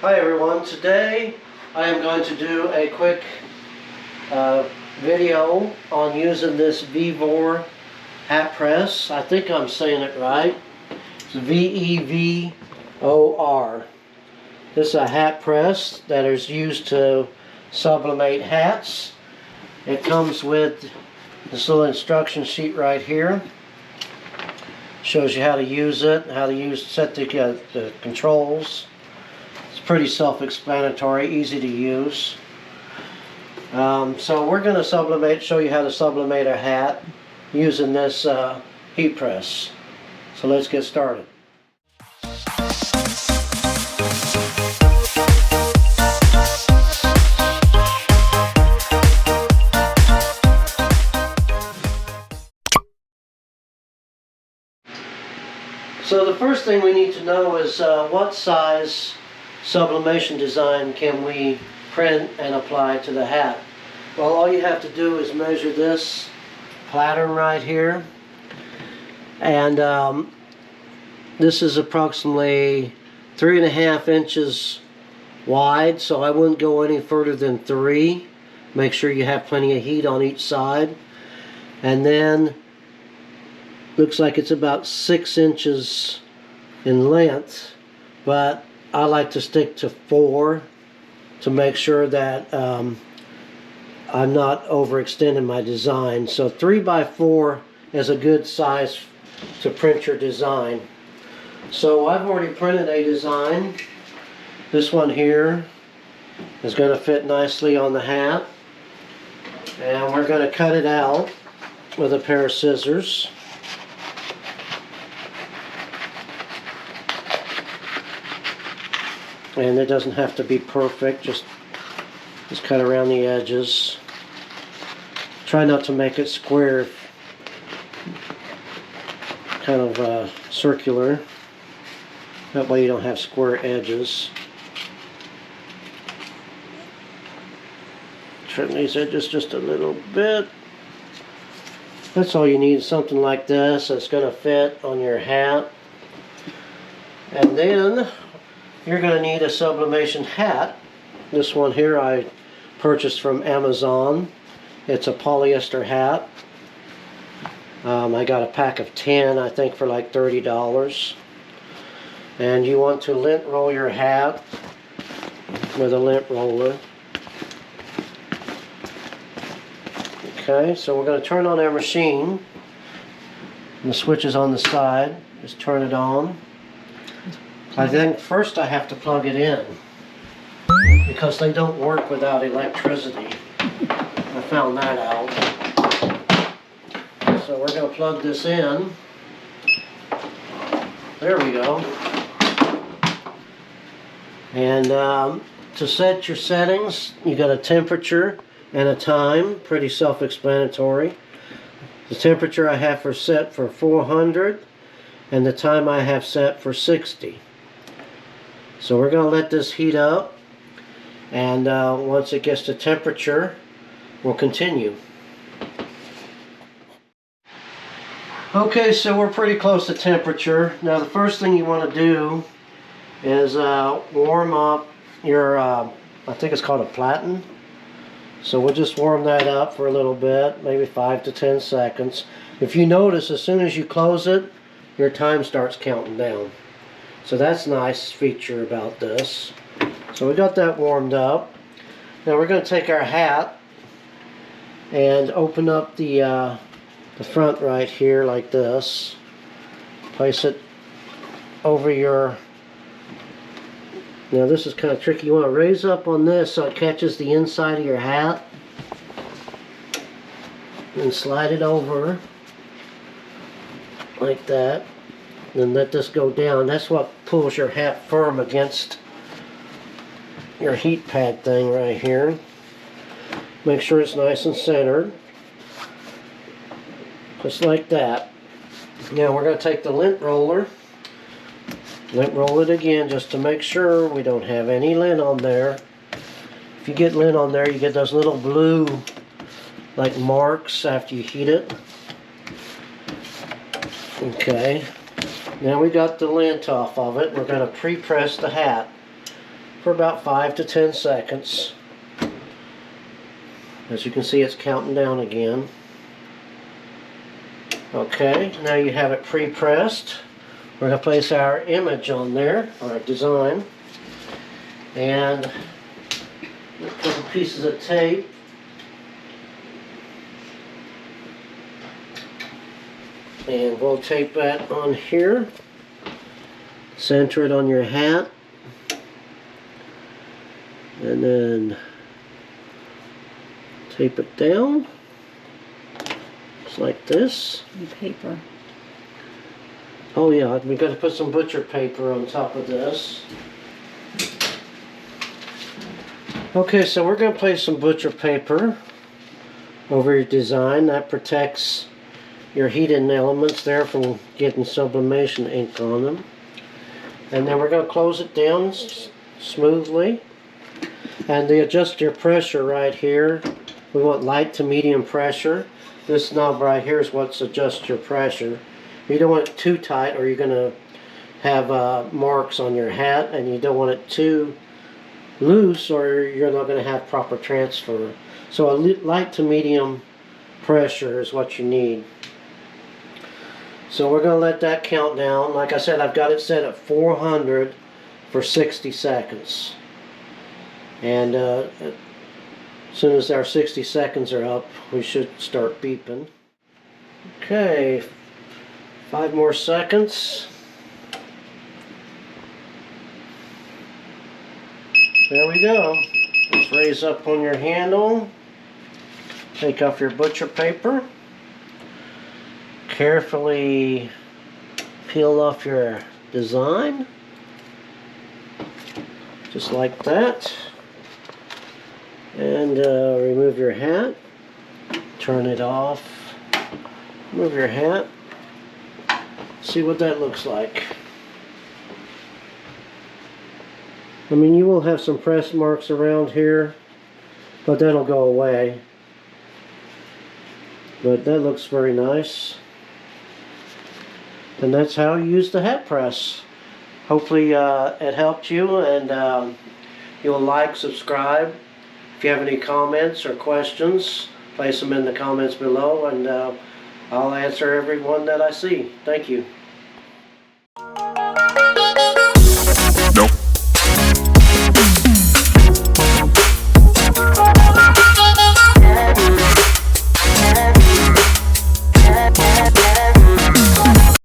Hi everyone, today I am going to do a quick video on using this VEVOR Hat Press. I think I'm saying it right. It's VEVOR. This is a hat press that is used to sublimate hats. It comes with this little instruction sheet right here. Shows you how to use it, how to set the controls. It's pretty self-explanatory, easy to use. So we're going to show you how to sublimate a hat using this heat press. So let's get started. So the first thing we need to know is what size sublimation design can we print and apply to the hat. Well, all you have to do is measure this pattern right here, and this is approximately 3.5 inches wide, so I wouldn't go any further than 3. Make sure you have plenty of heat on each side. And then looks like it's about 6 inches in length, but I like to stick to 4 to make sure that I'm not overextending my design. So 3 by 4 is a good size to print your design. So I've already printed a design. This one here is going to fit nicely on the hat, and we're going to cut it out with a pair of scissors. And it doesn't have to be perfect, just cut around the edges. Try not to make it square, kind of circular. That way you don't have square edges. Trim these edges just a little bit. That's all you need, something like this that's going to fit on your hat. And then you're going to need a sublimation hat. This one here I purchased from Amazon. It's a polyester hat. I got a pack of 10, I think, for like $30. And you want to lint roll your hat with a lint roller. Okay, so we're going to turn on our machine. And the switch is on the side. Just turn it on. I think first I have to plug it in, because they don't work without electricity. I found that out. So we're going to plug this in. There we go. And to set your settings, you got a temperature and a time. Pretty self-explanatory. The temperature I have set for 400, and the time I have set for 60. So we're going to let this heat up, and once it gets to temperature, we'll continue. Okay, so we're pretty close to temperature. Now the first thing you want to do is warm up your, I think it's called a platen. So we'll just warm that up for a little bit, maybe 5 to 10 seconds. If you notice, as soon as you close it, your time starts counting down. So that's a nice feature about this. So we got that warmed up. Now we're going to take our hat and open up the front right here like this. Place it over your... Now this is kind of tricky. You want to raise up on this so it catches the inside of your hat. And slide it over like that. And let this go down. That's what pulls your hat firm against your heat pad thing right here. Make sure it's nice and centered. Just like that. Now we're going to take the lint roller. Lint roll it again just to make sure we don't have any lint on there. If you get lint on there, you get those little blue like marks after you heat it. Okay. Now we got the lint off of it. We're going to pre-press the hat. for about 5 to 10 seconds. As you can see, it's counting down again. Okay, now you have it pre-pressed. We're going to place our image on there, our design. And a couple pieces of tape. And we'll tape that on here. Center it on your hat. And then tape it down. Just like this. And paper. Oh yeah, we've got to put some butcher paper on top of this. Okay, so we're going to place some butcher paper over your design. That protects your heated elements there from getting sublimation ink on them. And then we're going to close it down smoothly. And to adjust your pressure right here, we want light to medium pressure. This knob right here is what's adjust your pressure. You don't want it too tight or you're going to have marks on your hat, and you don't want it too loose or you're not going to have proper transfer. So a light to medium pressure is what you need. So we're going to let that count down. Like I said, I've got it set at 400 for 60 seconds. And as soon as our 60 seconds are up, we should start beeping. Okay, 5 more seconds. There we go. Let's raise up on your handle. Take off your butcher paper. Carefully peel off your design. Just like that. And remove your hat. Turn it off. Remove your hat. See what that looks like. I mean, you will have some press marks around here, but that'll go away. But that looks very nice. And that's how you use the hat press. Hopefully it helped you, and you'll like, subscribe. If you have any comments or questions, place them in the comments below, and I'll answer every one that I see. Thank you.